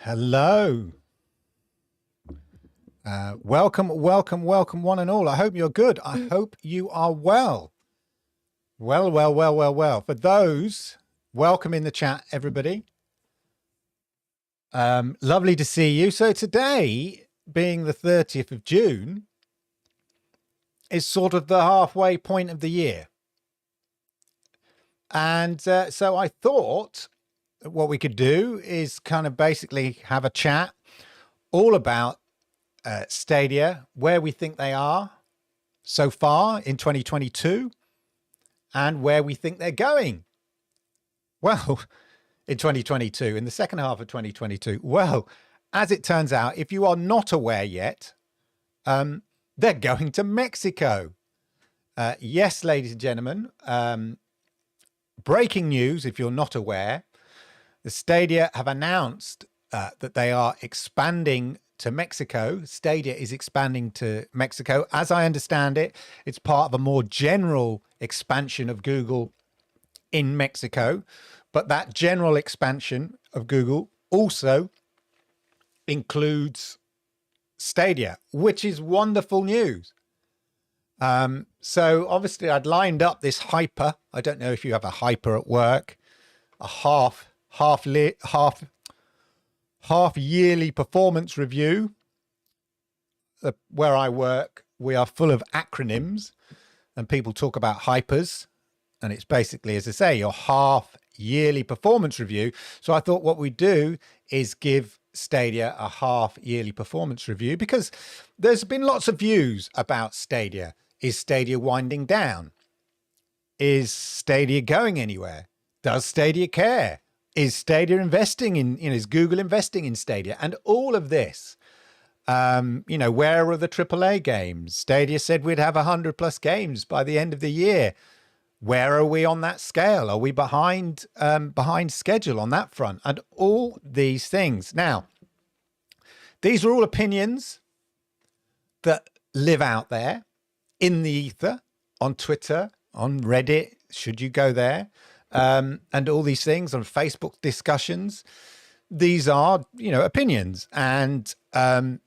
Hello. Welcome one and all. I hope you're good. I hope you are well. Well. For those, welcome in the chat, everybody. Lovely to see you. So today, being the 30th of June, is sort of the halfway point of the year. And so I thought what we could do is kind of basically have a chat all about Stadia, where we think they are so far in 2022 and where we think they're going. Well, in 2022, in the second half of 2022. Well, as it turns out, if you are not aware yet, they're going to Mexico. Yes, ladies and gentlemen, breaking news, if you're not aware, the Stadia have announced that they are expanding to Mexico. Stadia is expanding to Mexico. As I understand it, it's part of a more general expansion of Google in Mexico. But that general expansion of Google also includes Stadia, which is wonderful news. So obviously I'd lined up this hyper. I don't know if you have a hyper at work, a half yearly performance review. Where I work, we are full of acronyms and people talk about hypers. And it's basically, as I say, your half yearly performance review. So I thought what we'd do is give Stadia a half yearly performance review, because there's been lots of views about Stadia. Is Stadia winding down? Is Stadia going anywhere? Does Stadia care? Is Stadia investing in, is Google investing in Stadia? And all of this, where are the AAA games? Stadia said we'd have 100+ games by the end of the year. Where are we on that scale? Are we behind schedule on that front? And all these things. Now, these are all opinions that live out there in the ether, on Twitter, on Reddit, should you go there, and all these things, on Facebook discussions. These are, opinions. And, I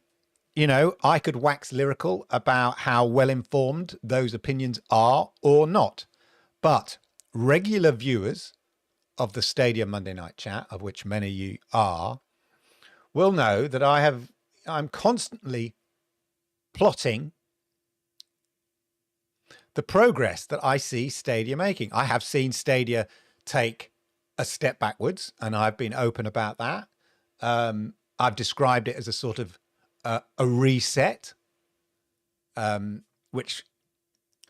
could wax lyrical about how well-informed those opinions are or not. But regular viewers of the Stadia Monday Night Chat, of which many of you are, will know that I'm constantly plotting the progress that I see Stadia making. I have seen Stadia take a step backwards, and I've been open about that. I've described it as a sort of a reset, which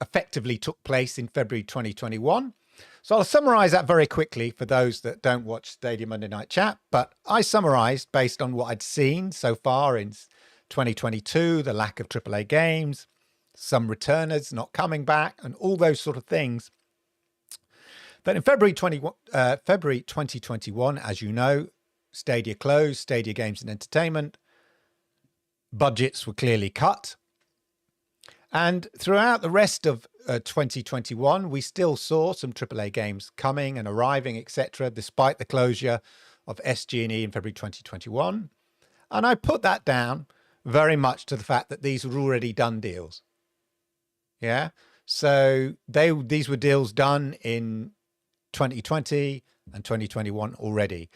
effectively took place in February 2021. So I'll summarize that very quickly for those that don't watch Stadia Monday Night Chat, but I summarized based on what I'd seen so far in 2022, the lack of AAA games, some returners not coming back, and all those sort of things. That in February 2021, as you know, Stadia closed, Stadia Games and Entertainment. Budgets were clearly cut. And throughout the rest of 2021, we still saw some AAA games coming and arriving, etc., despite the closure of SG&E in February 2021. And I put that down very much to the fact that these were already done deals. Yeah. So these were deals done in 2020 and 2021 already.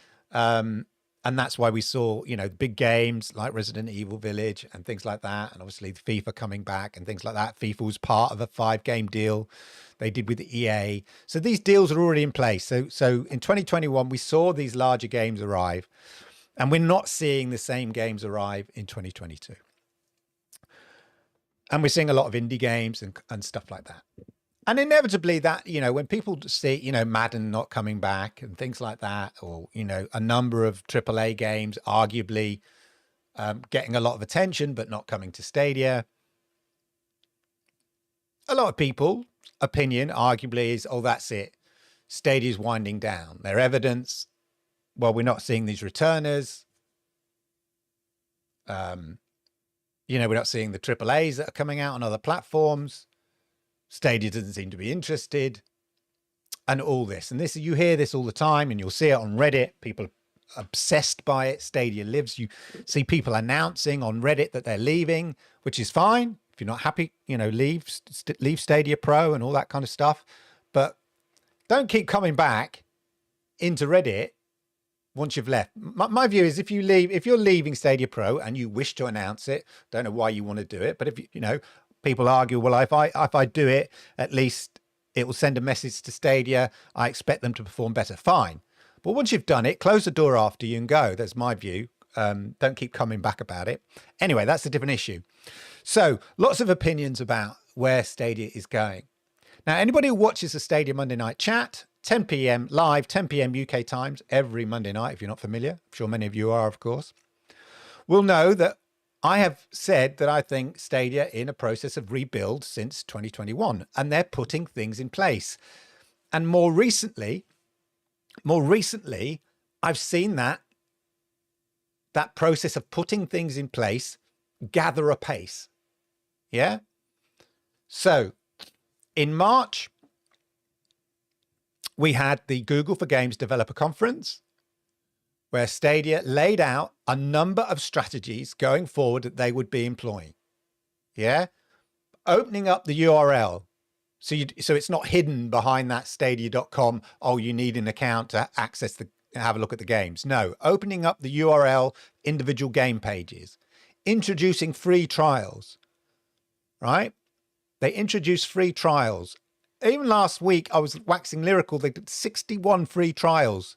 And that's why we saw, big games like Resident Evil Village and things like that. And obviously the FIFA coming back and things like that. FIFA was part of a 5-game deal they did with the EA. So these deals are already in place. So in 2021, we saw these larger games arrive, and we're not seeing the same games arrive in 2022. And we're seeing a lot of indie games and stuff like that. And inevitably that, when people see, Madden not coming back and things like that, or, a number of AAA games arguably getting a lot of attention, but not coming to Stadia. A lot of people's opinion arguably is, oh, that's it. Stadia's winding down. Their evidence, well, we're not seeing these returners. We're not seeing the AAAs that are coming out on other platforms. Stadia doesn't seem to be interested, and all this. And this, you hear this all the time, and you'll see it on Reddit. People obsessed by it. Stadia lives. You see people announcing on Reddit that they're leaving, which is fine. If you're not happy, leave Stadia Pro and all that kind of stuff. But don't keep coming back into Reddit once you've left. My view is if you're leaving Stadia Pro and you wish to announce it, don't know why you want to do it, but if people argue, well, if I do it, at least it will send a message to Stadia. I expect them to perform better. Fine. But once you've done it, close the door after you and go. That's my view. Don't keep coming back about it. Anyway, that's a different issue. So lots of opinions about where Stadia is going. Now, anybody who watches the Stadia Monday Night Chat, 10 p.m. live, 10 p.m. UK times, every Monday night, if you're not familiar, I'm sure many of you are, of course, will know that I have said that I think Stadia in a process of rebuild since 2021, and they're putting things in place. And more recently, I've seen that process of putting things in place gather a pace. Yeah. So in March, we had the Google for Games Developer Conference, where Stadia laid out a number of strategies going forward that they would be employing. Yeah. Opening up the URL. So it's not hidden behind that stadia.com. Oh, you need an account to have a look at the games. No, opening up the URL, individual game pages, introducing free trials, right? They introduced free trials. Even last week, I was waxing lyrical. They did 61 free trials.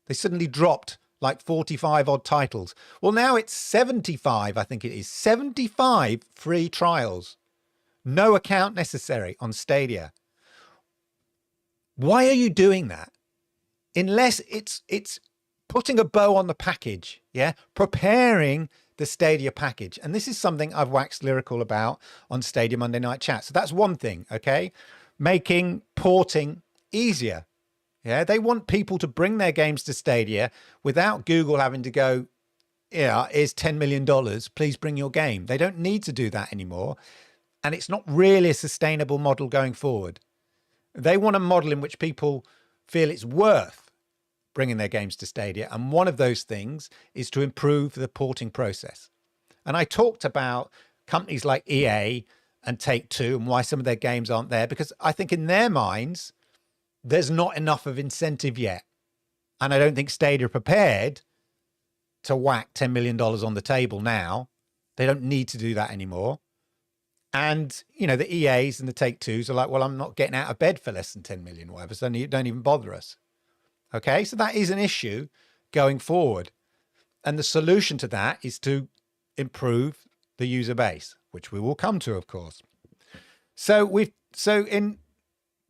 They suddenly dropped like 45 odd titles. Well, now it's 75, I think it is. 75 free trials. No account necessary on Stadia. Why are you doing that? Unless it's putting a bow on the package, yeah? Preparing the Stadia package. And this is something I've waxed lyrical about on Stadia Monday Night Chat. So that's one thing, okay? Making porting easier. Yeah, they want people to bring their games to Stadia without Google having to go, yeah, here's $10 million, please bring your game. They don't need to do that anymore. And it's not really a sustainable model going forward. They want a model in which people feel it's worth bringing their games to Stadia. And one of those things is to improve the porting process. And I talked about companies like EA and Take-Two and why some of their games aren't there, because I think in their minds, there's not enough of incentive yet. And I don't think Stadia are prepared to whack $10 million on the table now. They don't need to do that anymore. And, the EAs and the Take-Twos are like, well, I'm not getting out of bed for less than 10 million, whatever. So don't even bother us. Okay. So that is an issue going forward. And the solution to that is to improve the user base, which we will come to, of course. So in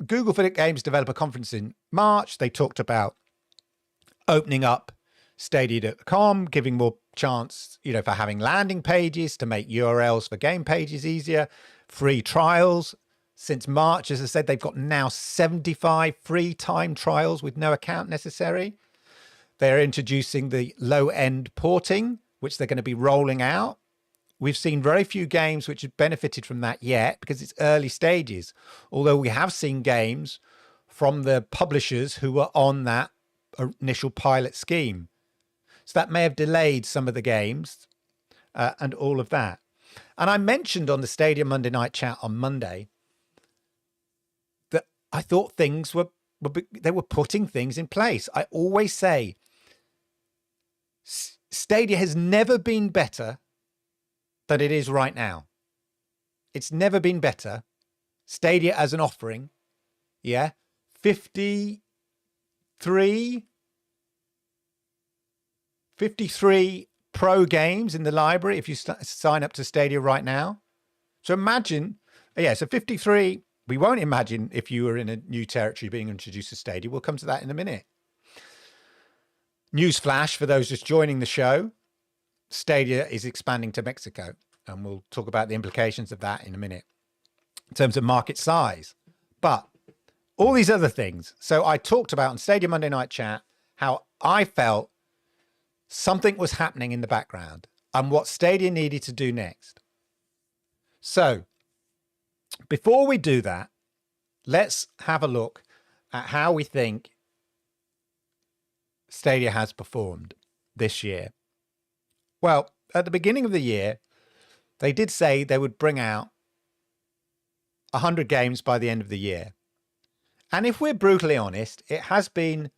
Google for Games Developer Conference in March, they talked about opening up Stadia.com, giving more chance, for having landing pages to make URLs for game pages easier, free trials. Since March, as I said, they've got now 75 free time trials with no account necessary. They're introducing the low-end porting, which they're going to be rolling out. We've seen very few games which have benefited from that yet because it's early stages, although we have seen games from the publishers who were on that initial pilot scheme. So that may have delayed some of the games and all of that. And I mentioned on the Stadia Monday Night Chat on Monday that I thought things they were putting things in place. I always say Stadia has never been better than it is right now. It's never been better. Stadia as an offering, yeah, 53 pro games in the library if you sign up to Stadia right now. So imagine, so 53, we won't imagine if you were in a new territory being introduced to Stadia. We'll come to that in a minute. Newsflash for those just joining the show, Stadia is expanding to Mexico, and we'll talk about the implications of that in a minute in terms of market size. But all these other things. So I talked about on Stadia Monday Night Chat how I felt something was happening in the background and what Stadia needed to do next. So before we do that, let's have a look at how we think Stadia has performed this year? Well, at the beginning of the year, they did say they would bring out 100 games by the end of the year. And if we're brutally honest, it has been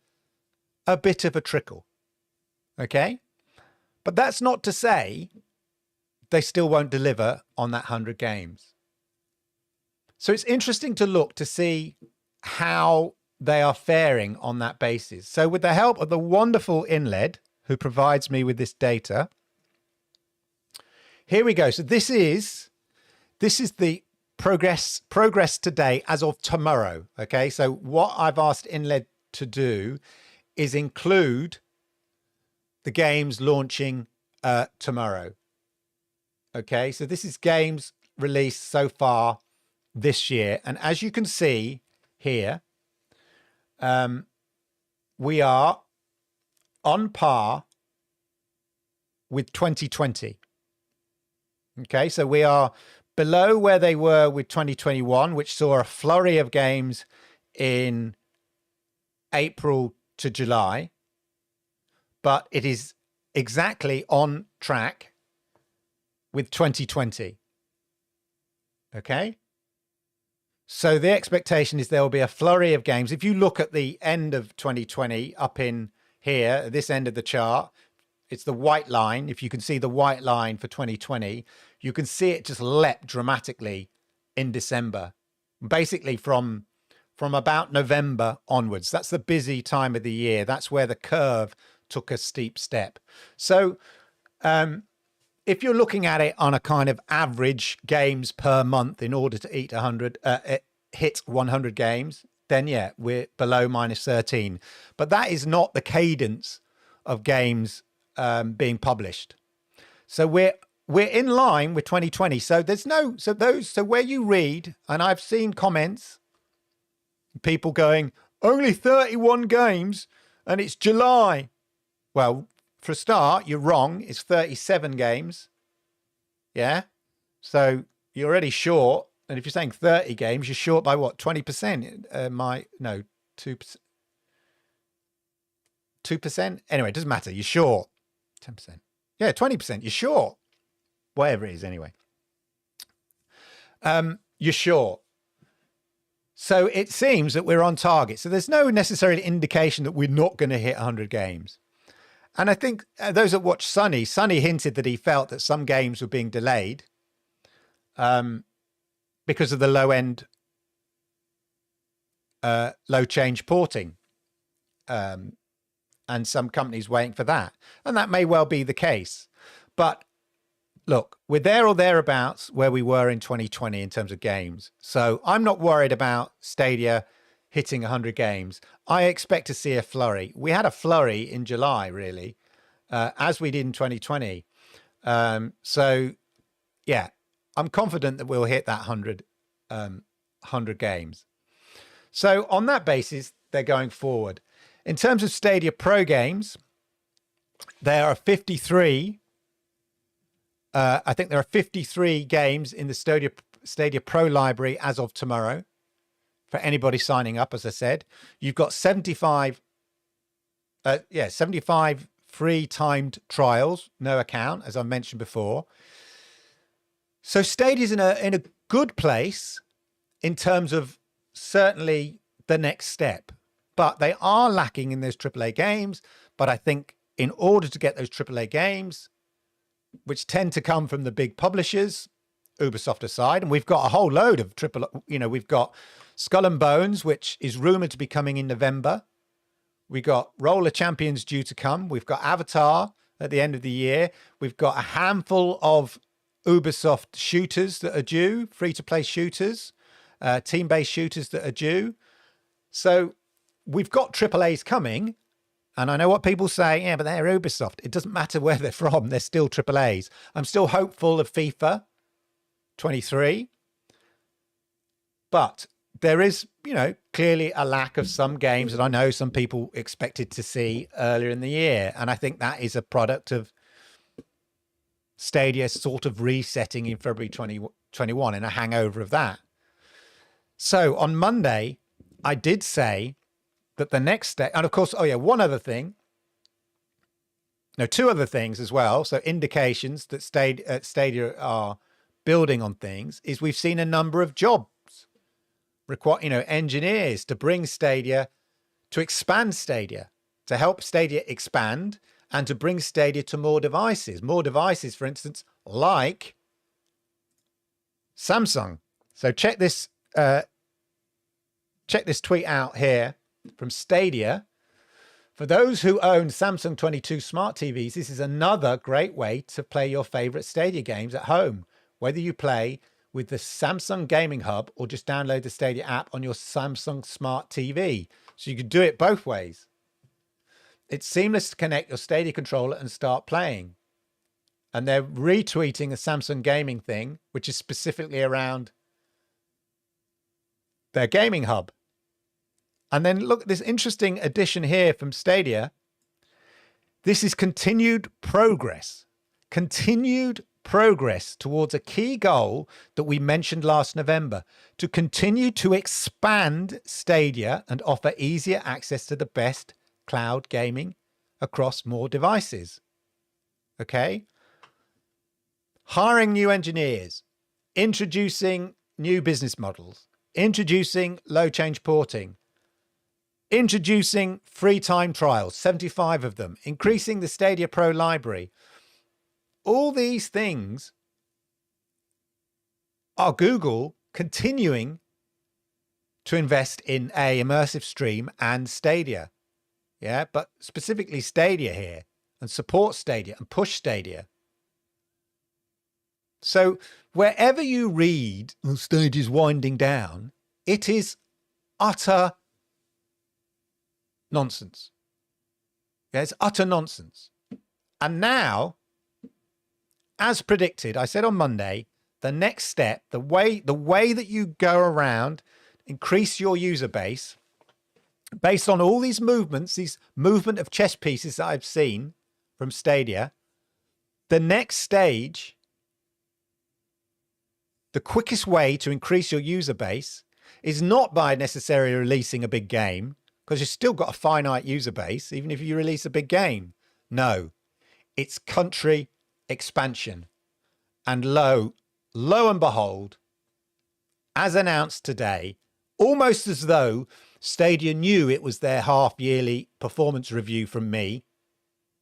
a bit of a trickle. Okay? But that's not to say they still won't deliver on that 100 games. So it's interesting to look to see how they are faring on that basis. So with the help of the wonderful Inled, who provides me with this data, here we go. So this is the progress today as of tomorrow. Okay, so what I've asked Inled to do is include the games launching tomorrow. Okay, so this is games released so far this year, and as you can see here, we are on par with 2020. Okay, so we are below where they were with 2021, which saw a flurry of games in April to July, but it is exactly on track with 2020. Okay, so the expectation is there will be a flurry of games. If you look at the end of 2020 up in here, this end of the chart, it's the white line. If you can see the white line for 2020, you can see it just leapt dramatically in December, basically from about November onwards. That's the busy time of the year. That's where the curve took a steep step. So if you're looking at it on a kind of average games per month in order to hit 100 games, then yeah, we're below -13. But that is not the cadence of games being published. So we're in line with 2020. So there's so where you read, and I've seen comments, people going, only 31 games and it's July. Well, for a start, you're wrong. It's 37 games. Yeah. So you're already short. And if you're saying 30 games, you're short by what? 20%? 2%. 2%? Anyway, it doesn't matter. You're short. 10%. Yeah, 20%. You're short. Whatever it is, anyway. You're short. So it seems that we're on target. So there's no necessarily indication that we're not going to hit 100 games. And I think those that watch Sonny hinted that he felt that some games were being delayed because of the low-end, low-change porting. And some companies waiting for that. And that may well be the case. But look, we're there or thereabouts where we were in 2020 in terms of games. So I'm not worried about Stadia hitting 100 games. I expect to see a flurry. We had a flurry in July, really, as we did in 2020. So, yeah, I'm confident that we'll hit that 100 games. So on that basis, they're going forward. In terms of Stadia Pro games, there are 53. I think there are 53 games in the Stadia Pro library as of tomorrow for anybody signing up. As I said, you've got 75 free timed trials, no account, as I mentioned before. So Stadia's in a good place in terms of certainly the next step. But they are lacking in those AAA games. But I think in order to get those AAA games, which tend to come from the big publishers, Ubisoft aside, and we've got a whole load of we've got Skull and Bones, which is rumored to be coming in November. We got Roller Champions due to come. We've got Avatar at the end of the year. We've got a handful of Ubisoft shooters that are due, free-to-play shooters, team-based shooters that are due. So we've got AAAs coming, and I know what people say, yeah, but they're Ubisoft. It doesn't matter where they're from. They're still AAAs. I'm still hopeful of FIFA 23, but there is, clearly a lack of some games that I know some people expected to see earlier in the year. And I think that is a product of Stadia sort of resetting in February 2021 and a hangover of that. So on Monday, I did say that the next step, and of course, one other thing, Now, two other things as well. So indications that Stadia are building on things is we've seen a number of jobs require, engineers to bring Stadia, to expand Stadia, to help Stadia expand and to bring Stadia to more devices. More devices, for instance, like Samsung. So check this tweet out here from Stadia. For those who own Samsung 22 smart TVs, this is another great way to play your favorite Stadia games at home, whether you play with the Samsung Gaming Hub or just download the Stadia app on your Samsung smart TV. So you can do it both ways. It's seamless to connect your Stadia controller and start playing. And they're retweeting a Samsung gaming thing, which is specifically around their gaming hub. And then look at this interesting addition here from Stadia. This is continued progress towards a key goal that we mentioned last November, to continue to expand Stadia and offer easier access to the best cloud gaming across more devices. Okay. Hiring new engineers, introducing new business models, introducing low change porting, introducing free time trials, 75 of them, increasing the Stadia Pro library. All these things are Google continuing to invest in a immersive stream and Stadia. Yeah, but specifically Stadia here, and support Stadia and push Stadia. So wherever you read, oh, Stadia's winding down, it is utter nonsense. Yeah, it's utter nonsense. And now, as predicted, I said on Monday, the next step, the way that you go around, increase your user base, based on all these movements, these movement of chess pieces that I've seen from Stadia, the next stage, the quickest way to increase your user base is not by necessarily releasing a big game, because you've still got a finite user base, even if you release a big game. No, it's country expansion. And lo and behold, as announced today, almost as though Stadia knew it was their half-yearly performance review from me.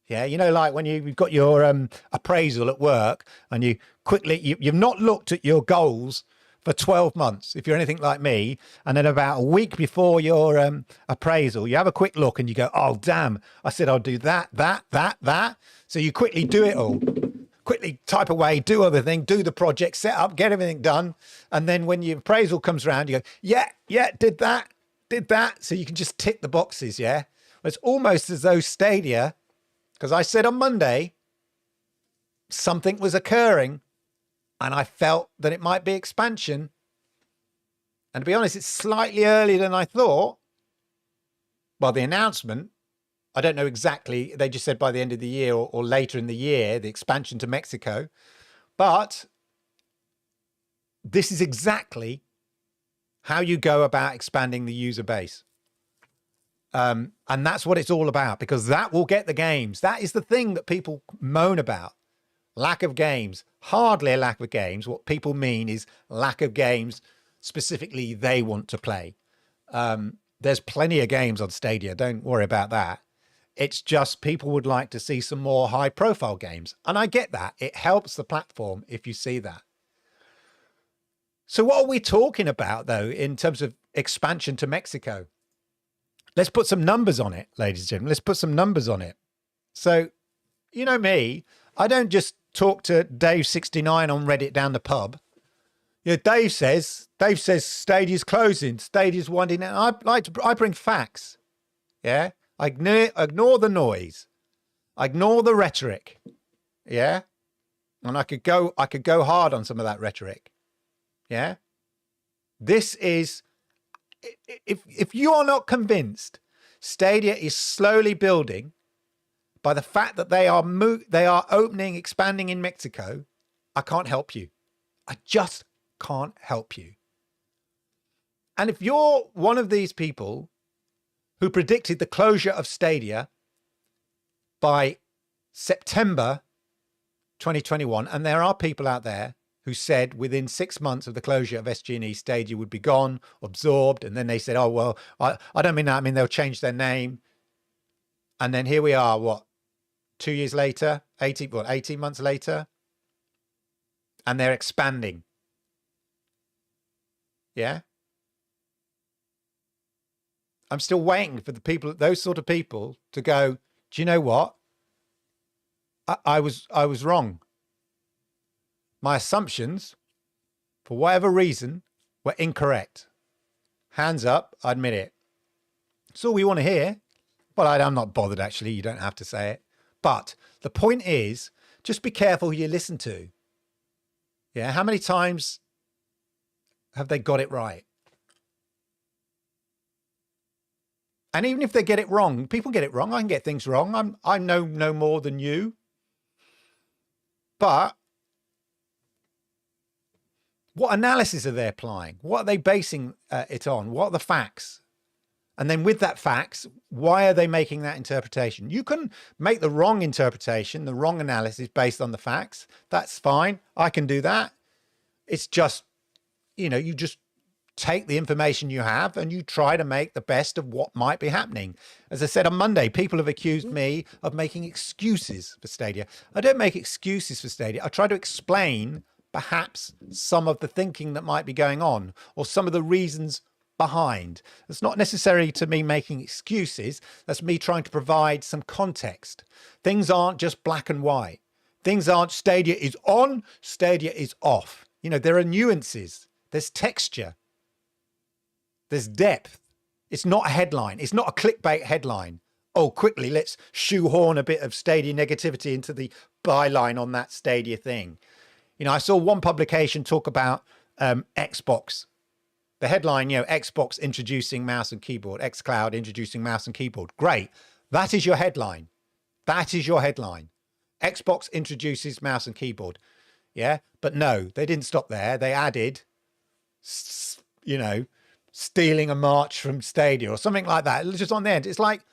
Yeah, like when you've got your appraisal at work and you quickly, you've not looked at your goals for 12 months, if you're anything like me, and then about a week before your appraisal, you have a quick look and you go, oh, damn, I said I'll do that. So you quickly do it all. Quickly type away, do everything, do the project, set up, get everything done. And then when your appraisal comes around, you go, yeah, did that. So you can just tick the boxes, yeah? It's almost as though Stadia, because I said on Monday, something was occurring and I felt that it might be expansion. And to be honest, it's slightly earlier than I thought. Well, the announcement, I don't know exactly. They just said by the end of the year or later in the year, the expansion to Mexico. But this is exactly how you go about expanding the user base. And that's what it's all about, because that will get the games. That is the thing that people moan about. Lack of games, hardly a lack of games. What people mean is lack of games specifically they want to play. There's plenty of games on Stadia. Don't worry about that. It's just people would like to see some more high profile games. And I get that. It helps the platform if you see that. So what are we talking about, though, in terms of expansion to Mexico? Let's put some numbers on it, ladies and gentlemen. Let's put some numbers on it. So, you know me, I don't just talk to Dave69 on Reddit down the pub. Yeah, Dave says Stadia's closing, Stadia's winding down. I bring facts. Yeah, I ignore the noise. I ignore the rhetoric. Yeah, and I could go hard on some of that rhetoric. Yeah, this is, if you are not convinced Stadia is slowly building by the fact that they are opening, expanding in Mexico, I can't help you. I just can't help you. And if you're one of these people who predicted the closure of Stadia by September 2021, and there are people out there who said within 6 months of the closure of SG&E, Stadia would be gone, absorbed, and then they said, oh, well, I don't mean that. I mean, they'll change their name. And then here we are, what, 2 years later, 18 months later, and they're expanding. Yeah. I'm still waiting for the people, those sort of people, to go, do you know what? I was wrong. My assumptions, for whatever reason, were incorrect. Hands up, I admit it. It's all we want to hear. Well, I'm not bothered, actually. You don't have to say it. But the point is, just be careful who you listen to. Yeah, how many times have they got it right? And even if they get it wrong, people get it wrong. I can get things wrong. I know no more than you. But what analysis are they applying? What are they basing it on? What are the facts? And then with that facts, why are they making that interpretation? You can make the wrong interpretation, the wrong analysis based on the facts. That's fine. I can do that. It's just, you know, you just take the information you have and you try to make the best of what might be happening. As I said on Monday, people have accused me of making excuses for Stadia. I don't make excuses for Stadia. I try to explain perhaps some of the thinking that might be going on or some of the reasons behind. It's not necessarily to me making excuses. That's me trying to provide some context. Things aren't just black and white. Things aren't Stadia is on, Stadia is off. You know, there are nuances. There's texture. There's depth. It's not a headline. It's not a clickbait headline. Oh, quickly, let's shoehorn a bit of Stadia negativity into the byline on that Stadia thing. You know, I saw one publication talk about Xbox. The headline, you know, Xbox introducing mouse and keyboard, xCloud introducing mouse and keyboard. Great. That is your headline. That is your headline. Xbox introduces mouse and keyboard. Yeah. But no, they didn't stop there. They added, you know, stealing a march from Stadia or something like that. Just on the end. It's like,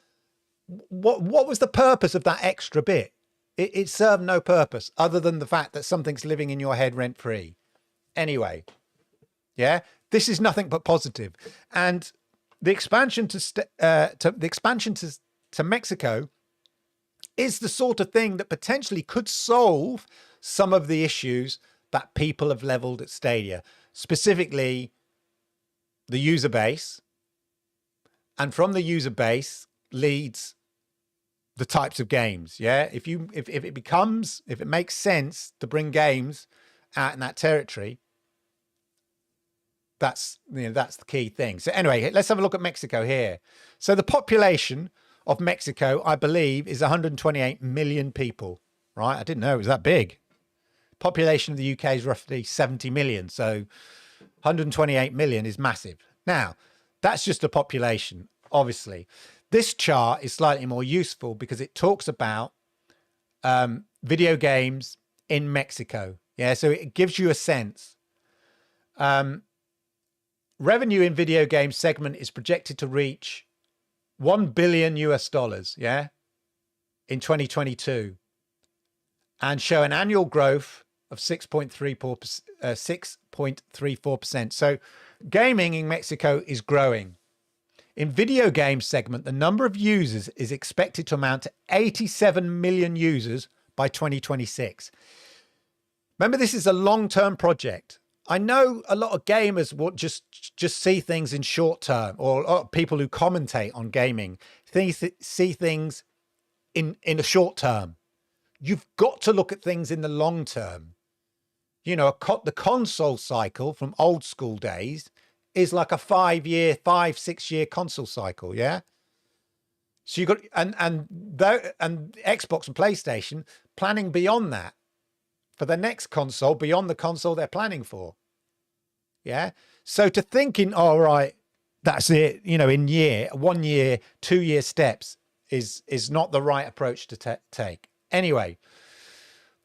what was the purpose of that extra bit? It served no purpose other than the fact that something's living in your head rent free. Anyway. Yeah. This is nothing but positive. And the expansion to Mexico is the sort of thing that potentially could solve some of the issues that people have leveled at Stadia, specifically the user base. And from the user base leads the types of games. Yeah. If it makes sense to bring games out in that territory, that's the key thing. So anyway, let's have a look at Mexico here. So the population of Mexico, I believe, is 128 million people, right? I didn't know it was that big. Population of the UK is roughly 70 million. So 128 million is massive. Now, that's just a population, obviously. This chart is slightly more useful because it talks about video games in Mexico. Yeah, so it gives you a sense. Revenue in video game segment is projected to reach $1 billion US, yeah, in 2022, and show an annual growth of 6.34%. So gaming in Mexico is growing. In video game segment, the number of users is expected to amount to 87 million users by 2026. Remember, this is a long-term project. I know a lot of gamers will just see things in short term, or people who commentate on gaming see things in a short term. You've got to look at things in the long term. You know, the console cycle from old school days is like a 6 year console cycle. Yeah. So you got, and Xbox and PlayStation planning beyond that for the next console, beyond the console they're planning for. Yeah. So to think in, all right, that's it, you know, in 1 year, 2 year steps is not the right approach to take. Anyway,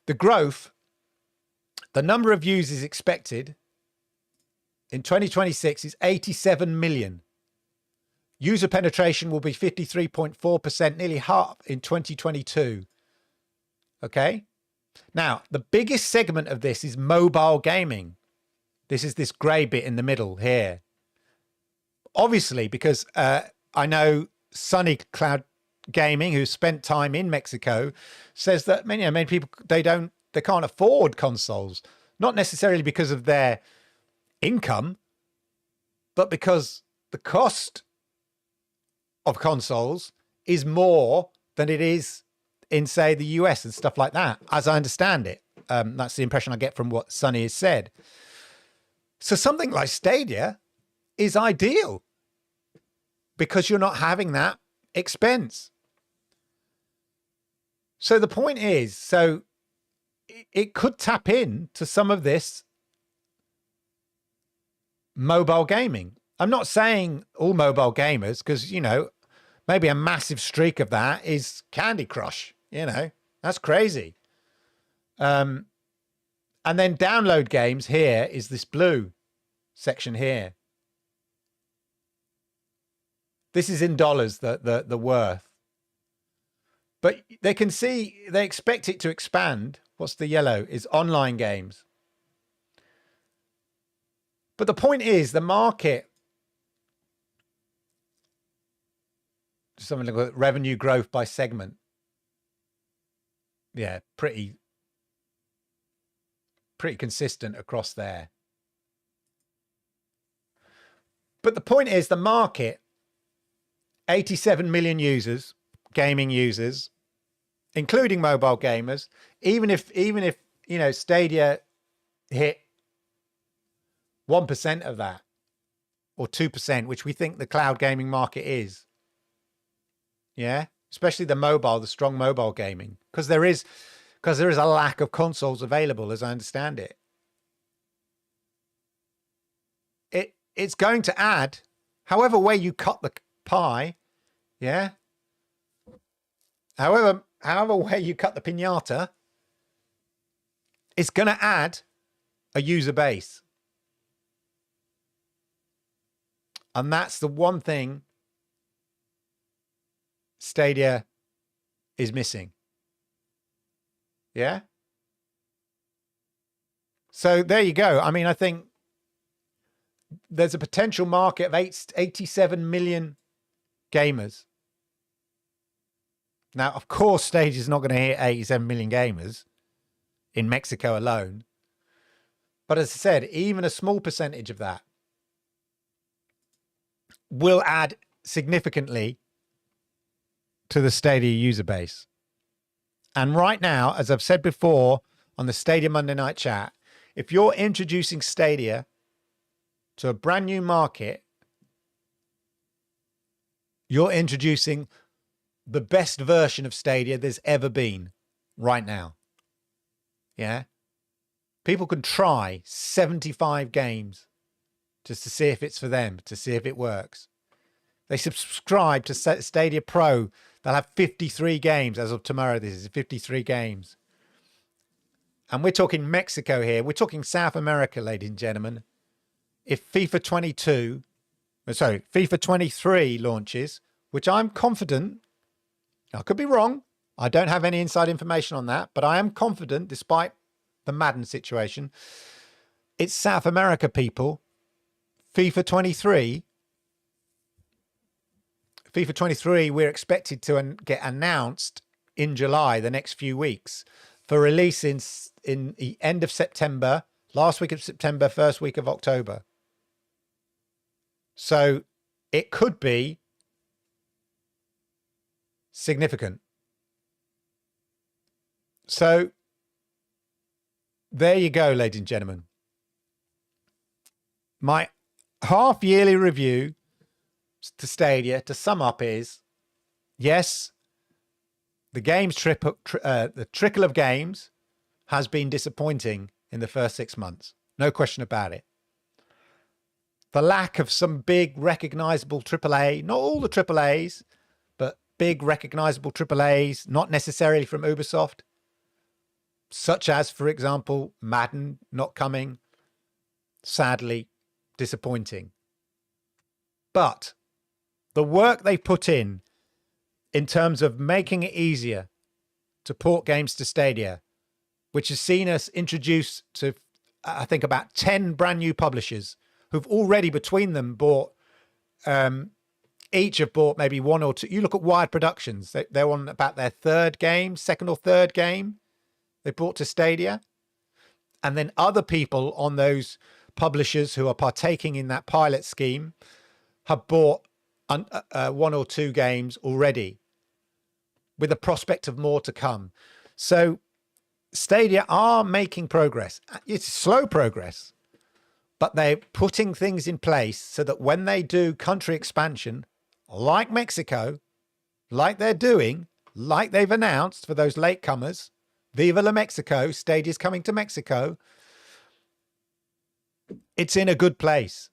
the growth, the number of users expected in 2026 is 87 million. User penetration will be 53.4%, nearly half in 2022. Okay. Now, the biggest segment of this is mobile gaming. This is this grey bit in the middle here. Obviously, because I know Sunny Cloud Gaming, who spent time in Mexico, says that many people, they can't afford consoles, not necessarily because of their income, but because the cost of consoles is more than it is in, say, the US and stuff like that, as I understand it. That's the impression I get from what Sunny has said. So something like Stadia is ideal because you're not having that expense. So the point is, so it could tap in to some of this mobile gaming. I'm not saying all mobile gamers, because, you know, maybe a massive streak of that is Candy Crush. You know, that's crazy. And then download games here is this blue section here. This is in dollars, the worth. But they can see, they expect it to expand. What's the yellow? Is online games. But the point is, the market, something like revenue growth by segment. Yeah, pretty consistent across there. But the point is, the market, 87 million users, gaming users, including mobile gamers. Even if you know, Stadia hit 1% of that, or 2%, which we think the cloud gaming market is. Yeah, especially the strong mobile gaming, because there is a lack of consoles available, as I understand it. It's going to add, however way you cut the pie, yeah. However way you cut the piñata, it's going to add a user base. And that's the one thing Stadia is missing. Yeah. So there you go. I mean, I think there's a potential market of 87 million gamers. Now, of course, Stadia is not going to hit 87 million gamers in Mexico alone. But as I said, even a small percentage of that will add significantly to the Stadia user base. And right now, as I've said before on the Stadia Monday Night Chat, if you're introducing Stadia to a brand new market, you're introducing the best version of Stadia there's ever been right now. Yeah. People can try 75 games just to see if it's for them, to see if it works. They subscribe to Stadia Pro. They'll have 53 games as of tomorrow. This is 53 games. And we're talking Mexico here. We're talking South America, ladies and gentlemen. If FIFA 23 launches, which I'm confident, I could be wrong. I don't have any inside information on that, but I am confident, despite the Madden situation. It's South America, people. FIFA 23, we're expected to get announced in July, the next few weeks, for release in the end of September, last week of September, first week of October. So it could be significant. So there you go, ladies and gentlemen. My half-yearly review to Stadia, to sum up, is yes, the trickle of games has been disappointing in the first 6 months. No question about it. The lack of some big recognizable AAA, not all the AAAs, but big recognizable AAAs, not necessarily from Ubisoft, such as, for example, Madden not coming, sadly disappointing. But the work they put in terms of making it easier to port games to Stadia, which has seen us introduce to, I think, about 10 brand new publishers who've already between them bought, each have bought maybe one or two. You look at Wired Productions, they're on about their second or third game they brought to Stadia. And then other people on those publishers who are partaking in that pilot scheme have bought one or two games already, with the prospect of more to come. So Stadia are making progress. It's slow progress, but they're putting things in place so that when they do country expansion, like Mexico, like they're doing, like they've announced for those latecomers, Viva la Mexico, Stadia's coming to Mexico, it's in a good place.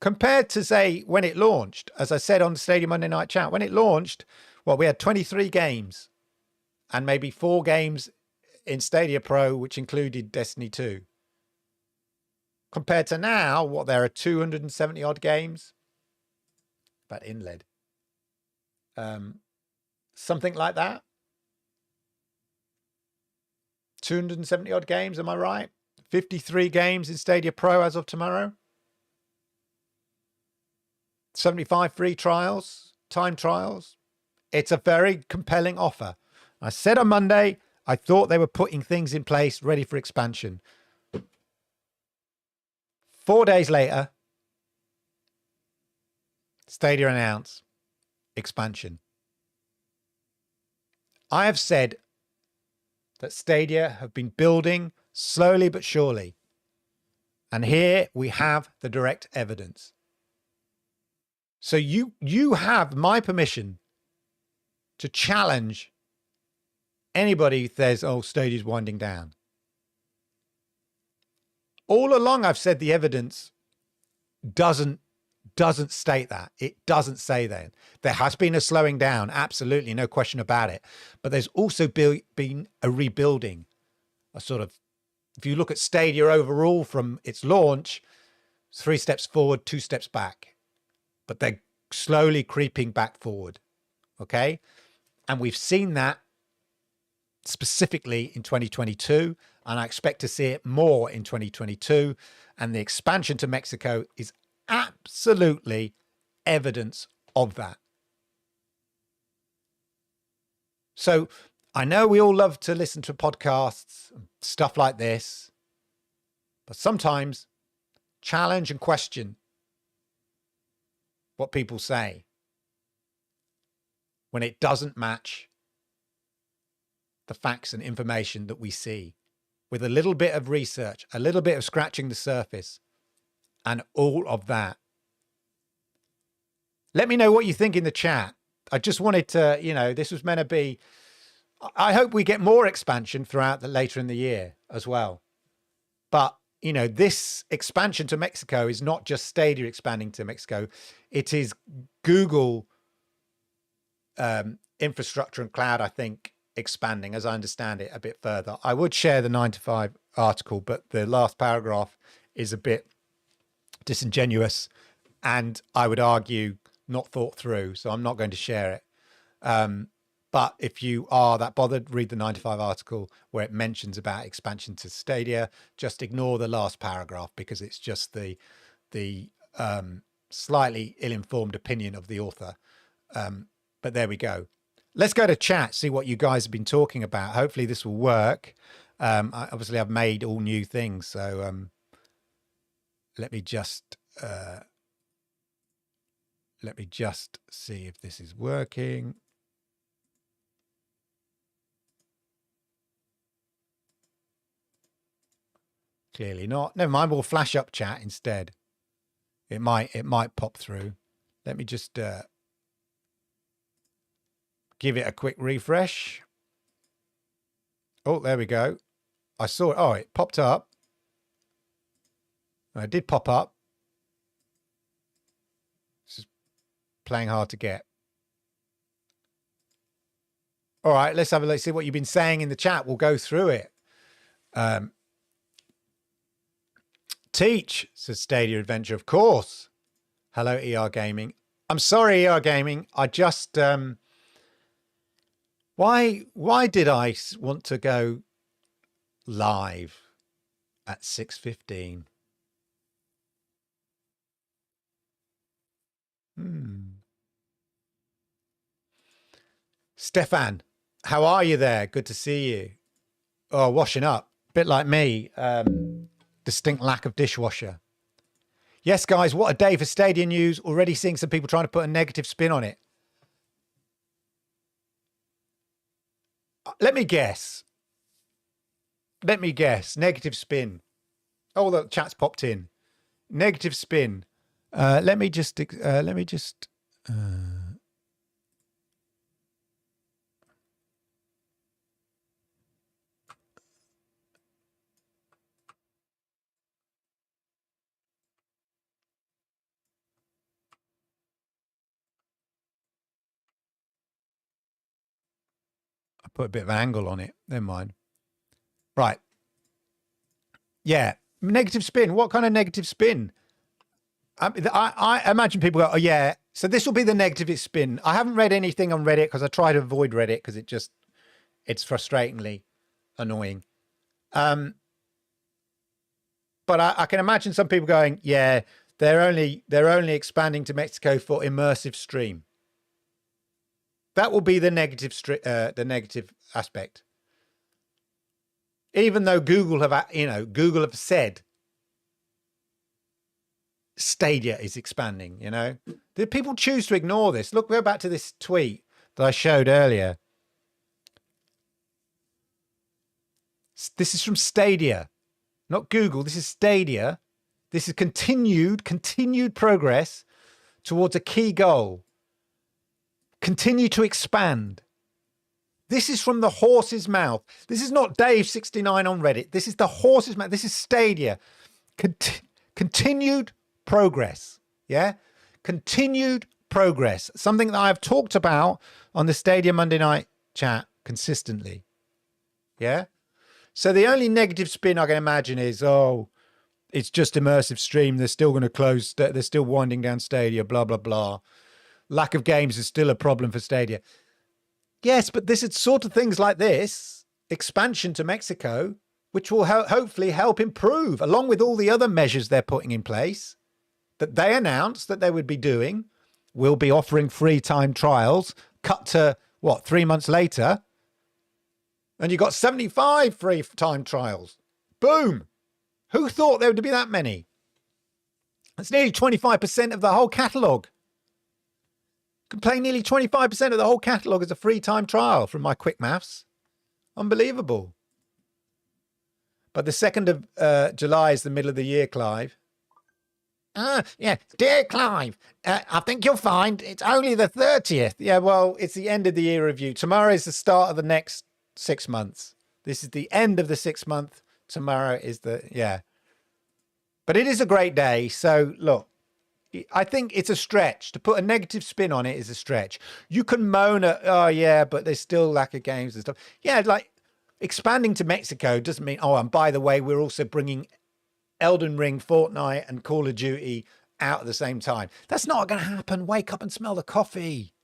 Compared to, say, when it launched, as I said on the Stadia Monday Night Chat, when it launched, well, we had 23 games and maybe 4 games in Stadia Pro, which included Destiny 2. Compared to now, what, there are 270 odd games? About inled. Something like that. 270 odd games, am I right? 53 games in Stadia Pro as of tomorrow. 75 free trials, time trials. It's a very compelling offer. I said on Monday, I thought they were putting things in place ready for expansion. 4 days later, Stadia announced expansion. I have said that Stadia have been building slowly but surely. And here we have the direct evidence. So you have my permission to challenge anybody who says, oh, Stadia's winding down. All along, I've said the evidence doesn't state that. It doesn't say that. There has been a slowing down, absolutely, no question about it. But there's also been a rebuilding, a sort of, if you look at Stadia overall from its launch, 3 steps forward, 2 steps back. But they're slowly creeping back forward, okay? And we've seen that specifically in 2022, and I expect to see it more in 2022. And the expansion to Mexico is absolutely evidence of that. So I know we all love to listen to podcasts, stuff like this, but sometimes challenge and question what people say when it doesn't match the facts and information that we see, with a little bit of research, a little bit of scratching the surface, and all of that. Let me know what you think in the chat. I just wanted to, this was meant to be, I hope we get more expansion throughout later in the year as well. But, this expansion to Mexico is not just Stadia expanding to Mexico. It is Google infrastructure and cloud, I think, expanding, as I understand it, a bit further. I would share the 9 to 5 article, but the last paragraph is a bit disingenuous and I would argue not thought through. So I'm not going to share it. But if you are that bothered, read the 9 to 5 article where it mentions about expansion to Stadia. Just ignore the last paragraph because it's just the slightly ill-informed opinion of the author. But there we go. Let's go to chat, see what you guys have been talking about. Hopefully this will work. Obviously, I've made all new things. So let me just see if this is working. Clearly not. Never mind, we'll flash up chat instead. It might pop through. Let me just give it a quick refresh. Oh, there we go. I saw it. Oh, it popped up. It did pop up. This is playing hard to get. All right, let's have a look, see what you've been saying in the chat. We'll go through it. Teach, says Stadia Adventure, of course. Hello, ER Gaming. I'm sorry, ER Gaming. I just Why did I want to go live at 6:15? Stefan, how are you there? Good to see you. Oh, washing up. Bit like me. Distinct lack of dishwasher. Yes, guys, what a day for Stadia news. Already seeing some people trying to put a negative spin on it. Let me guess. Negative spin. Oh, the chat's popped in. Negative spin. Let me just. I put a bit of angle on it. Never mind. Right. Yeah. Negative spin. What kind of negative spin? I imagine people go, oh, yeah. So this will be the negative spin. I haven't read anything on Reddit because I try to avoid Reddit because it's frustratingly annoying. But I can imagine some people going, yeah, they're only expanding to Mexico for immersive stream. That will be the negative aspect. Even though Google have said Stadia is expanding, the people choose to ignore this. Look, go back to this tweet that I showed earlier. This is from Stadia, not Google. This is Stadia. This is continued progress towards a key goal. Continue to expand. This is from the horse's mouth. This is not Dave69 on Reddit. This is the horse's mouth. This is Stadia. Continued progress. Yeah? Continued progress. Something that I've talked about on the Stadia Monday night chat consistently. Yeah? So the only negative spin I can imagine is, oh, it's just immersive stream. They're still going to close. They're still winding down Stadia, blah, blah, blah. Lack of games is still a problem for Stadia. Yes, but this is sort of things like this, expansion to Mexico, which will hopefully help improve, along with all the other measures they're putting in place, that they announced that they would be doing. We'll be offering free time trials, cut to, 3 months later, and you got 75 free time trials. Boom. Who thought there would be that many? That's nearly 25% of the whole catalogue. Can play nearly 25% of the whole catalogue as a free time trial from my quick maths. Unbelievable. But the 2nd of July is the middle of the year, Clive. Yeah. Dear Clive, I think you'll find it's only the 30th. Yeah, well, it's the end of the year review. Tomorrow is the start of the next 6 months. This is the end of the 6th month. Tomorrow is yeah. But it is a great day. So look, I think it's a stretch. To put a negative spin on it is a stretch. You can moan at, oh yeah, but there's still lack of games and stuff. Yeah, like expanding to Mexico doesn't mean, oh, and by the way, we're also bringing Elden Ring, Fortnite and Call of Duty out at the same time. That's not going to happen. Wake up and smell the coffee.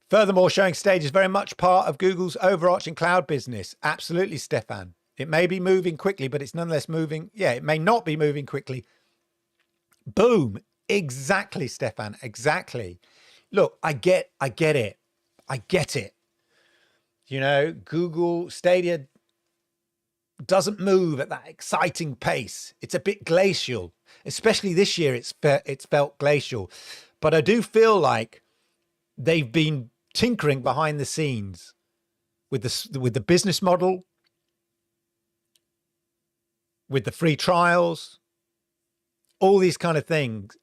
Furthermore, showing Stadia is very much part of Google's overarching cloud business. Absolutely, Stefan. It may be moving quickly, but it's nonetheless moving. Yeah, it may not be moving quickly. Boom. Exactly, Stefan. Exactly. Look, I get it. I get it. Google Stadia doesn't move at that exciting pace. It's a bit glacial, especially this year. It's felt glacial, but I do feel like they've been tinkering behind the scenes with the business model, with the free trials, all these kind of things,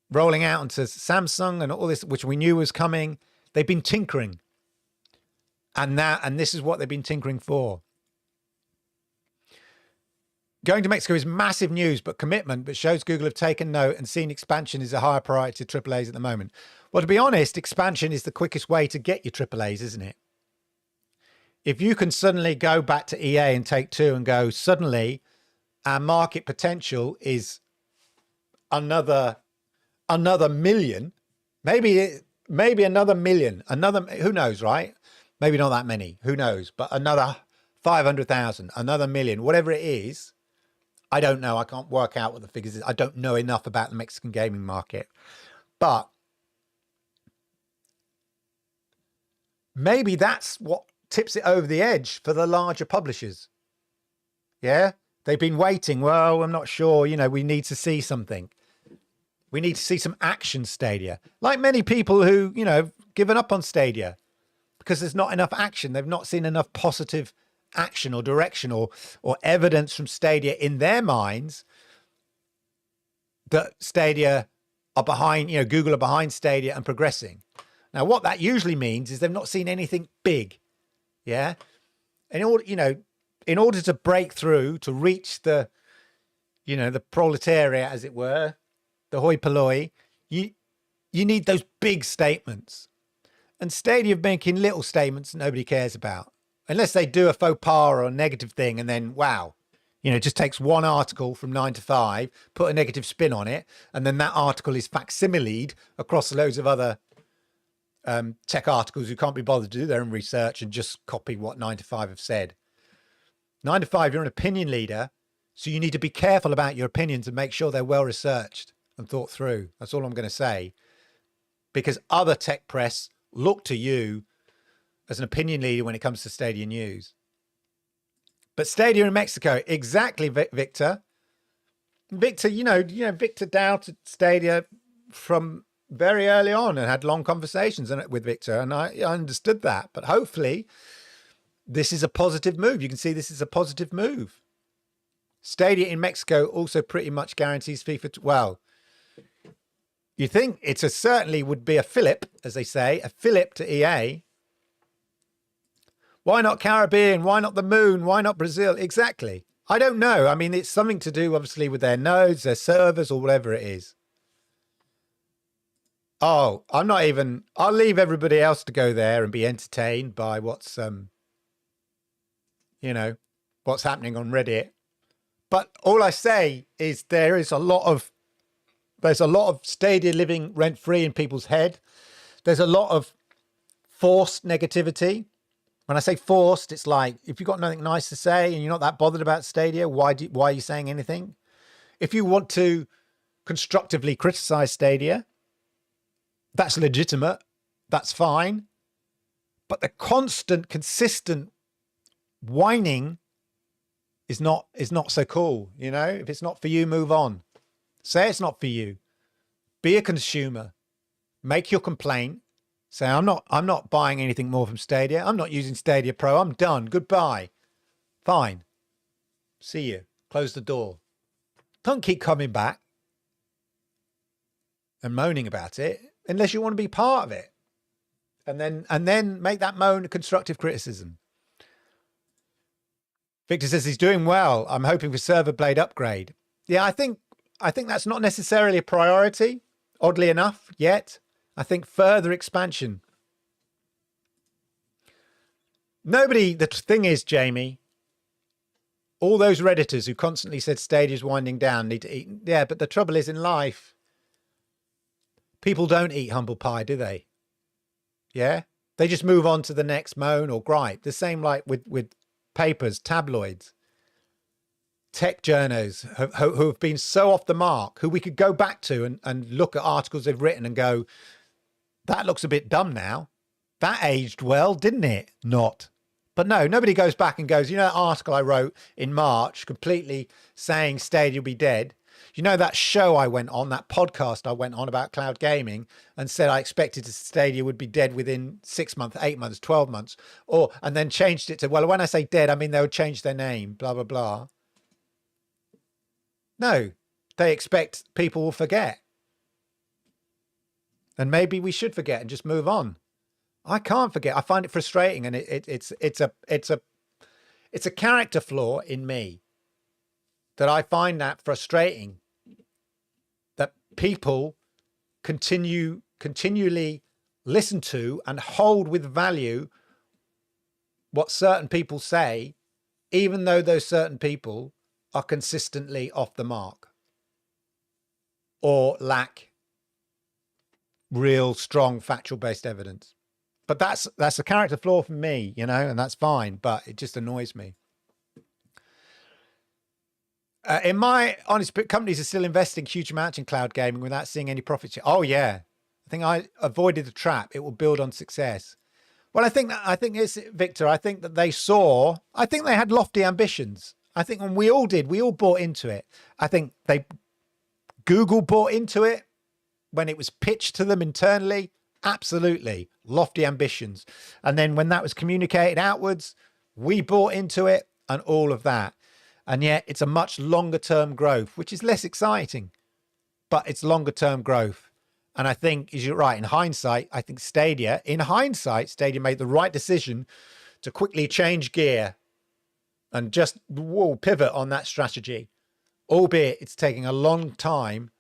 rolling out onto Samsung and all this, which we knew was coming. They've been tinkering. And this is what they've been tinkering for. Going to Mexico is massive news, but shows Google have taken note and seen expansion is a higher priority to AAAs at the moment. Well, to be honest, expansion is the quickest way to get your AAAs, isn't it? If you can suddenly go back to EA and Take-Two and go, suddenly our market potential is another another million, maybe another million, who knows, right? Maybe not that many, who knows, but another 500,000, another million, whatever it is. I don't know. I can't work out what the figures is. I don't know enough about the Mexican gaming market, but maybe that's what tips it over the edge for the larger publishers. Yeah. They've been waiting. Well, I'm not sure. We need to see something. We need to see some action, Stadia. Like many people who, have given up on Stadia because there's not enough action. They've not seen enough positive action or direction or evidence from Stadia in their minds that Stadia are behind, Google are behind Stadia and progressing. Now, what that usually means is they've not seen anything big. Yeah. In order to break through, to reach the proletariat, as it were, the hoi polloi, you need those big statements. And Stadia making little statements nobody cares about, unless they do a faux pas or a negative thing, and then, wow, it just takes one article from 9 to 5, put a negative spin on it, and then that article is facsimiled across loads of other tech articles who can't be bothered to do their own research and just copy what 9 to 5 have said. 9 to 5, you're an opinion leader, so you need to be careful about your opinions and make sure they're well researched and thought through. That's all I'm going to say, because other tech press look to you as an opinion leader when it comes to Stadia news. But Stadia in Mexico, exactly, Victor. Victor, Victor doubted Stadia from very early on and had long conversations with Victor, and I understood that. But hopefully this is a positive move. You can see this is a positive move. Stadia in Mexico also pretty much guarantees FIFA. Well, you think certainly would be a fillip, as they say, a fillip to EA. Why not Caribbean? Why not the moon? Why not Brazil? Exactly. I don't know. I mean, it's something to do, obviously, with their nodes, their servers, or whatever it is. Oh, I'll leave everybody else to go there and be entertained by what's happening on Reddit. But all I say is there's a lot of Stadia living rent-free in people's head. There's a lot of forced negativity. When I say forced, it's like, if you've got nothing nice to say and you're not that bothered about Stadia, why are you saying anything? If you want to constructively criticize Stadia, that's legitimate. That's fine. But the constant, consistent whining is not so cool. If it's not for you, move on. Say it's not for you. Be a consumer. Make your complaint. Say, I'm not buying anything more from Stadia. I'm not using Stadia Pro. I'm done. Goodbye. Fine. See you. Close the door. Don't keep coming back and moaning about it unless you want to be part of it. And then make that moan constructive criticism. Victor says he's doing well. I'm hoping for server blade upgrade. Yeah, I think that's not necessarily a priority, oddly enough, yet. I think further expansion. The thing is, Jamie, all those Redditors who constantly said Stadia's winding down need to eat. Yeah, but the trouble is, in life, people don't eat humble pie, do they? Yeah? They just move on to the next moan or gripe. The same like with papers, tabloids, tech journos who have been so off the mark, who we could go back to and look at articles they've written and go, that looks a bit dumb now. That aged well, didn't it? Not. But no, nobody goes back and goes, that article I wrote in March completely saying Stadia will be dead. That show I went on, that podcast I went on about cloud gaming and said I expected Stadia would be dead within 6 months, 8 months, 12 months, and then changed it to, well, when I say dead, I mean they would change their name, blah, blah, blah. No, they expect people will forget. And maybe we should forget and just move on. I can't forget. I find it frustrating, and it's a character flaw in me that I find that frustrating. That people continually listen to and hold with value what certain people say, even though those certain people are consistently off the mark or lack real strong factual based evidence. But that's a character flaw for me, you know, and that's fine, but it just annoys me. In my honest, companies are still investing huge amounts in cloud gaming without seeing any profits yet. Oh yeah, I think I avoided the trap. It will build on success. Well, I think it's Victor. I think that I think they had lofty ambitions. I think when we all bought into it. I think Google bought into it when it was pitched to them internally. Absolutely lofty ambitions. And then when that was communicated outwards, we bought into it and all of that. And yet it's a much longer term growth, which is less exciting, but it's longer term growth. And I think, as you're right, in hindsight, I think Stadia made the right decision to quickly change gear and just pivot on that strategy, albeit it's taking a long time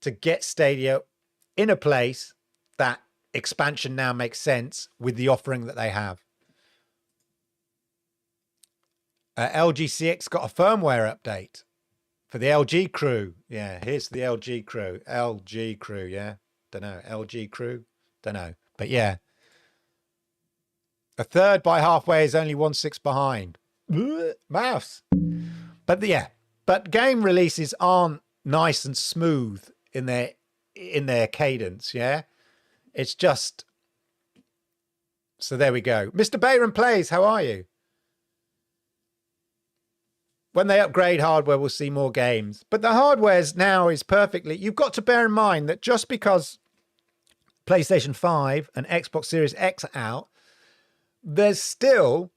to get Stadia in a place that expansion now makes sense with the offering that they have. LG CX got a firmware update for the LG crew. Yeah, here's the LG crew. LG crew, yeah. Don't know. LG crew? Don't know. But yeah. A third by halfway is only 1/6 behind. Mouse. But yeah. But game releases aren't nice and smooth in their cadence, yeah? It's just... So there we go. Mr. Bayron Plays, how are you? When they upgrade hardware, we'll see more games. But the hardware's now is perfectly... You've got to bear in mind that just because PlayStation 5 and Xbox Series X are out, there's still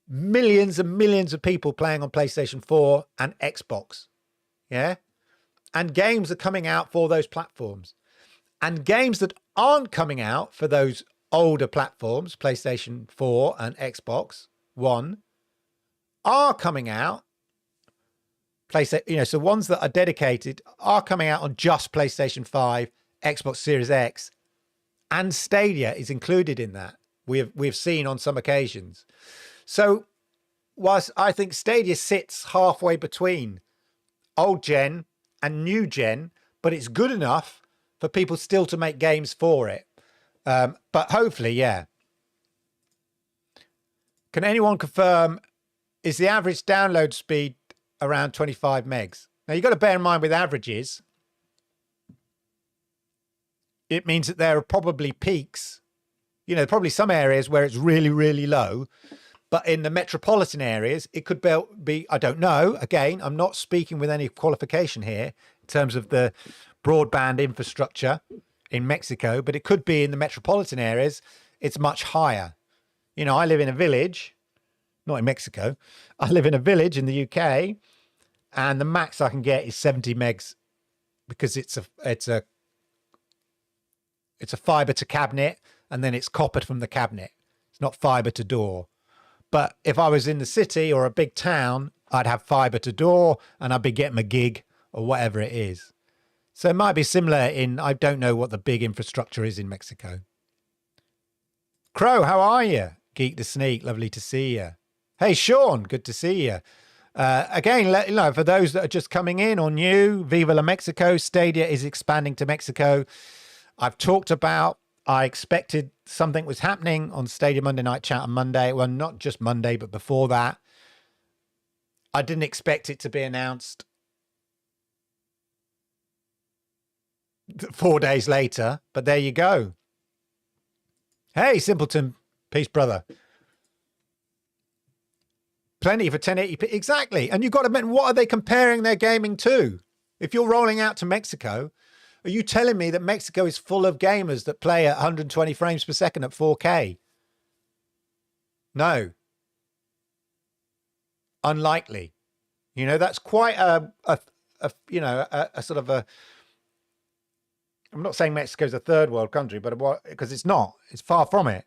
millions and millions of people playing on PlayStation 4 and Xbox. Yeah? And games are coming out for those platforms. And games that aren't coming out for those older platforms, PlayStation 4 and Xbox One, are coming out. So ones that are dedicated are coming out on just PlayStation 5, Xbox Series X, and Stadia is included in that. We've seen on some occasions. So whilst I think Stadia sits halfway between old gen and new gen, but it's good enough for people still to make games for it. But hopefully, yeah. Can anyone confirm, is the average download speed around 25 megs? Now, you've got to bear in mind with averages, it means that there are probably peaks. You know, probably some areas where it's really, really low. But in the metropolitan areas, it could be, I don't know. Again, I'm not speaking with any qualification here in terms of the broadband infrastructure in Mexico, but it could be in the metropolitan areas, it's much higher. You know, I live in a village, not in Mexico. I live in a village in the UK, and the max I can get is 70 megs because it's a fiber to cabinet, and then it's coppered from the cabinet. It's not fiber to door. But if I was in the city or a big town, I'd have fiber to door and I'd be getting a gig or whatever it is. So it might be similar I don't know what the big infrastructure is in Mexico. Crow, how are you? Geek the Sneak, lovely to see you. Hey, Sean, good to see you. Again, for those that are just coming in or new, Viva la Mexico, Stadia is expanding to Mexico. I've talked about, I expected something was happening on Stadia Monday Night Chat on Monday. Well, not just Monday, but before that. I didn't expect it to be announced 4 days later, but there you go. Hey, Simpleton. Peace, brother. Plenty for 1080p. Exactly. And you've got to admit, what are they comparing their gaming to? If you're rolling out to Mexico, are you telling me that Mexico is full of gamers that play at 120 frames per second at 4K? No. Unlikely. You know, that's quite a sort of a... I'm not saying Mexico's a third world country, but because it's not. It's far from it.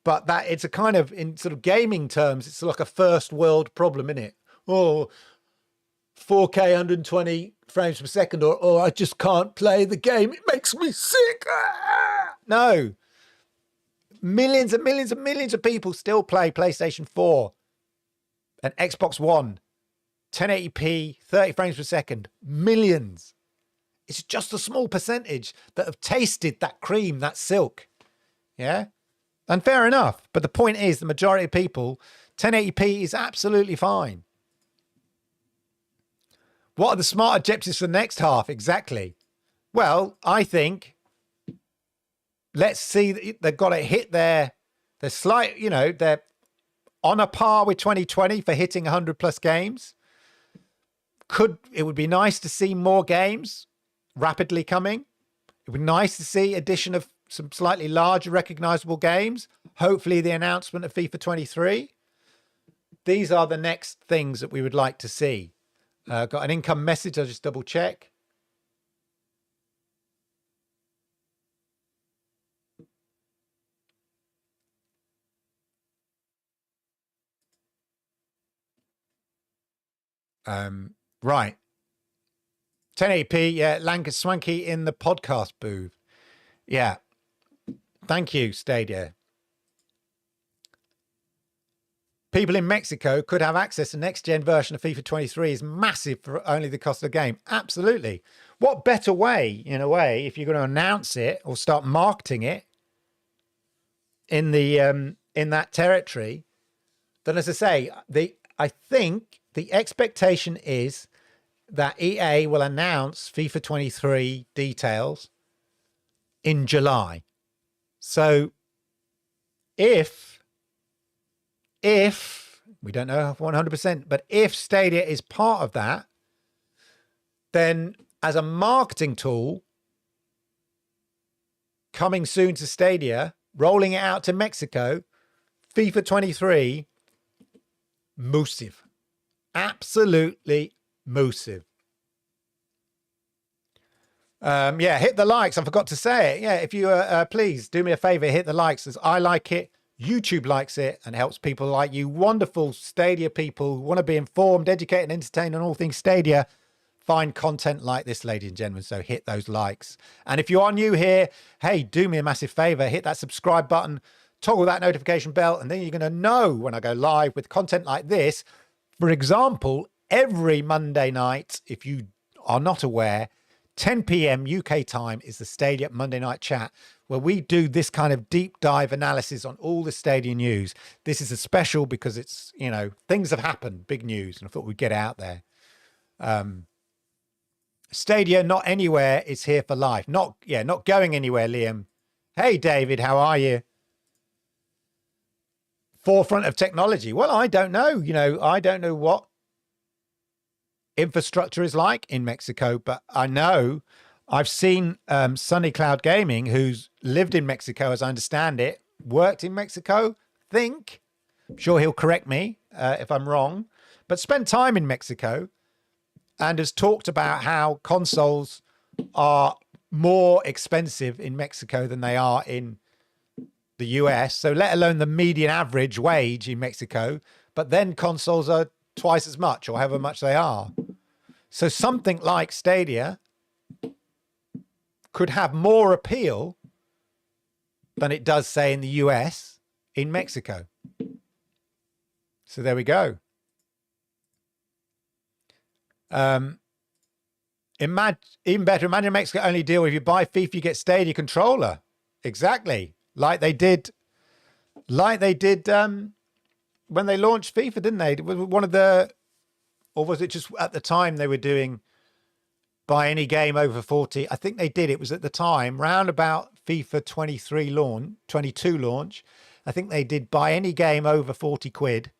But that it's a kind of, in sort of gaming terms, it's like a first world problem, isn't it? Oh, 4K 120 frames per second, or I just can't play the game. It makes me sick. Ah! No. Millions and millions and millions of people still play PlayStation 4 and Xbox One. 1080p, 30 frames per second. Millions. It's just a small percentage that have tasted that cream, that silk. Yeah. And fair enough. But the point is, the majority of people, 1080p is absolutely fine. What are the smart objectives for the next half? Exactly. Well, I think let's see, they've got to hit their slight, they're on a par with 2020 for hitting 100 plus games. It would be nice to see more games rapidly coming. It would be nice to see addition of some slightly larger recognizable games. Hopefully the announcement of FIFA 23. These are the next things that we would like to see. Got an income message. I'll just double check. Right. 1080p. Yeah. Lanka Swanky in the podcast booth. Yeah. Thank you, Stadia. People in Mexico could have access to next-gen version of FIFA 23 is massive for only the cost of the game. Absolutely. What better way, in a way, if you're going to announce it or start marketing it in that territory, then, as I say, I think the expectation is that EA will announce FIFA 23 details in July. So if we don't know 100%, but if Stadia is part of that, then as a marketing tool, coming soon to Stadia, rolling it out to Mexico, FIFA 23, massive. Absolutely massive. Yeah, hit the likes. I forgot to say it. Yeah, if you please do me a favor, hit the likes, as I like it. YouTube likes it and helps people like you, wonderful Stadia people who want to be informed, educated, and entertained on all things Stadia. Find content like this, ladies and gentlemen. So hit those likes. And if you are new here, hey, do me a massive favor. Hit that subscribe button, toggle that notification bell, and then you're going to know when I go live with content like this. For example, every Monday night, if you are not aware, 10 p.m. UK time is the Stadia Monday Night Chat, where we do this kind of deep dive analysis on all the Stadia news. This is a special because it's, things have happened, big news, and I thought we'd get out there. Stadia, not anywhere, is here for life. Not going anywhere, Liam. Hey, David, how are you? Forefront of technology. Well, I don't know. I don't know what infrastructure is like in Mexico, but I know I've seen Sunny Cloud Gaming, who's lived in Mexico, as I understand it, worked in Mexico, I'm sure he'll correct me if I'm wrong, but spent time in Mexico and has talked about how consoles are more expensive in Mexico than they are in the US. So let alone the median average wage in Mexico, but then consoles are twice as much or however much they are. So something like Stadia could have more appeal than it does, say, in the US, in Mexico. So there we go. Even better, imagine Mexico only deal if you buy FIFA, you get Stadia controller. Exactly. Like they did when they launched FIFA, didn't they? It was one of the, or was it just at the time they were doing buy any game over 40? I think they did. It was at the time, round about FIFA 22 launch. I think they did buy any game over 40 quid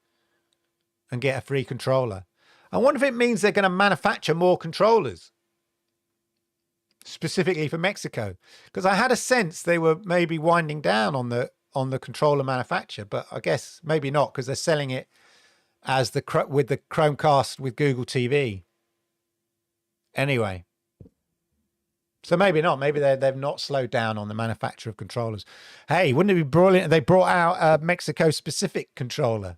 and get a free controller. I wonder if it means they're going to manufacture more controllers specifically for Mexico, because I had a sense they were maybe winding down on the controller manufacture, but I guess maybe not, because they're selling it as with the Chromecast with Google TV. Anyway, so maybe not. Maybe they've not slowed down on the manufacture of controllers. Hey, wouldn't it be brilliant if they brought out a Mexico-specific controller?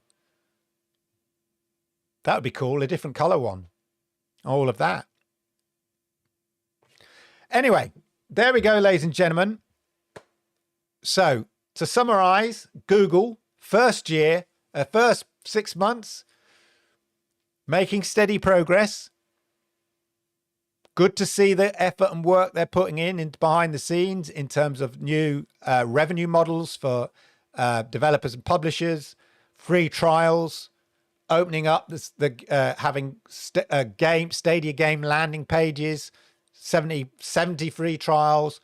That would be cool. A different color one. All of that. Anyway, there we go, ladies and gentlemen. So to summarize, Google, first 6 months, making steady progress. Good to see the effort and work they're putting in behind the scenes in terms of new revenue models for developers and publishers, free trials, opening up having Stadia game landing pages, 70 free trials,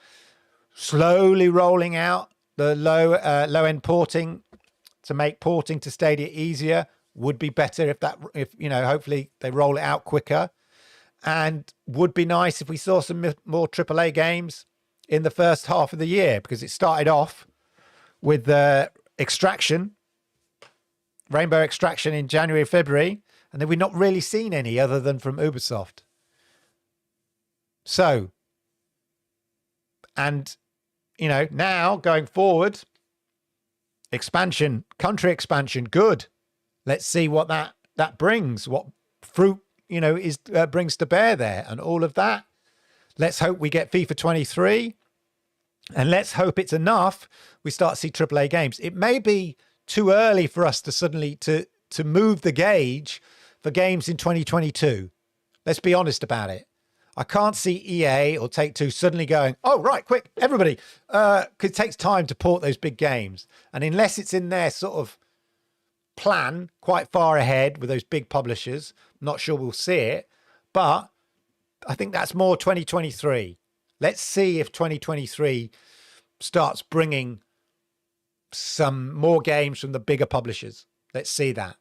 slowly rolling out the low end porting to make porting to Stadia easier. Would be better if hopefully they roll it out quicker, and would be nice if we saw some more AAA games in the first half of the year, because it started off with Extraction, Rainbow Extraction in January, February, and then we've not really seen any other than from Ubisoft. So, and now going forward, expansion, country expansion, good. Let's see what that brings, what fruit brings to bear there, and all of that. Let's hope we get FIFA 23, and let's hope it's enough. We start to see AAA games. It may be too early for us to suddenly to move the gauge for games in 2022. Let's be honest about it. I can't see EA or Take-Two suddenly going, oh, right, quick, everybody, because it takes time to port those big games. And unless it's in their sort of plan quite far ahead with those big publishers, I'm not sure we'll see it. But I think that's more 2023. Let's see if 2023 starts bringing some more games from the bigger publishers. Let's see that.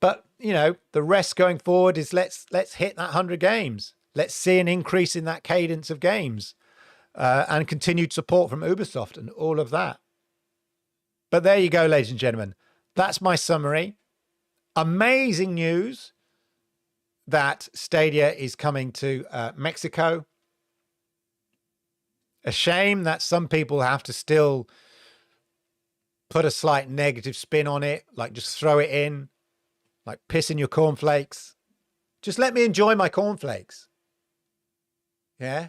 But, the rest going forward is let's hit that 100 games. Let's see an increase in that cadence of games and continued support from Ubisoft and all of that. But there you go, ladies and gentlemen. That's my summary. Amazing news that Stadia is coming to Mexico. A shame that some people have to still put a slight negative spin on it, like just throw it in, like piss in your cornflakes. Just let me enjoy my cornflakes. Yeah.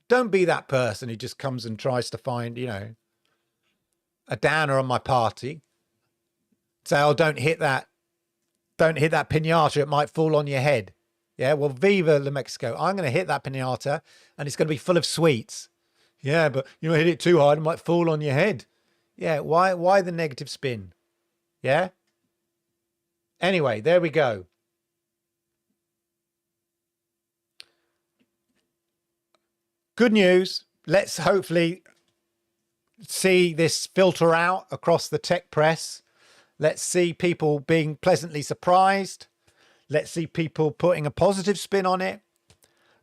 Don't be that person who just comes and tries to find, a downer on my party. Say, oh, don't hit that pinata. It might fall on your head. Yeah. Well, Viva La Mexico. I'm going to hit that pinata and it's going to be full of sweets. Yeah. But hit it too hard, it might fall on your head. Yeah. Why the negative spin? Yeah. Anyway, there we go. Good news. Let's hopefully see this filter out across the tech press. Let's see people being pleasantly surprised. Let's see people putting a positive spin on it.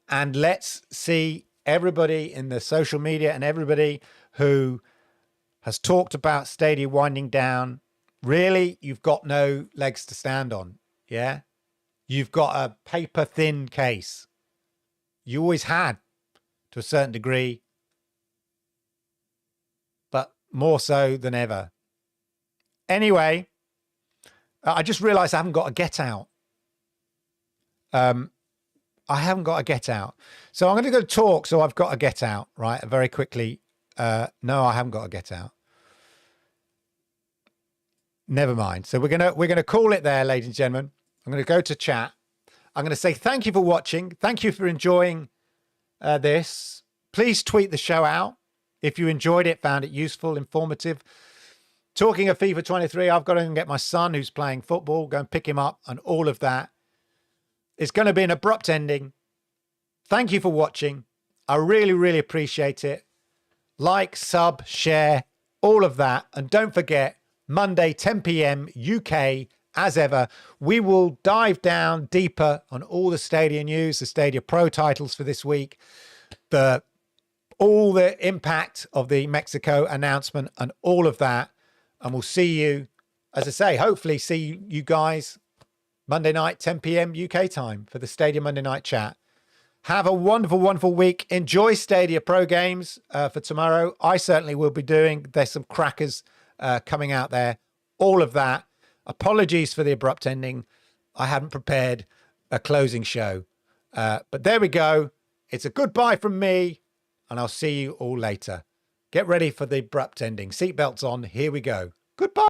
And let's see everybody in the social media and everybody who has talked about Stadia winding down. Really, you've got no legs to stand on. Yeah. You've got a paper thin case. You always had, to a certain degree, but more so than ever. Anyway, I just realized I haven't got a get out. I haven't got a get out. So I'm going to go talk. So I've got a get out, right? Very quickly. No, I haven't got a get out. Never mind. So we're going to call it there, ladies and gentlemen. I'm going to go to chat. I'm going to say thank you for watching. Thank you for enjoying this. Please tweet the show out if you enjoyed it, found it useful, informative. Talking of FIFA 23, I've got to get my son who's playing football, go and pick him up and all of that. It's going to be an abrupt ending. Thank you for watching. I really, really appreciate it. Like, sub, share, all of that. And don't forget, Monday, 10 p.m. UK, as ever, we will dive down deeper on all the Stadia news, the Stadia Pro titles for this week, all the impact of the Mexico announcement and all of that. And we'll see you, as I say, hopefully see you guys Monday night, 10 p.m. UK time for the Stadia Monday Night Chat. Have a wonderful, wonderful week. Enjoy Stadia Pro games for tomorrow. I certainly will be doing. There's some crackers coming out there. All of that. Apologies for the abrupt ending. I hadn't prepared a closing show. But there we go. It's a goodbye from me, and I'll see you all later. Get ready for the abrupt ending. Seatbelts on. Here we go. Goodbye.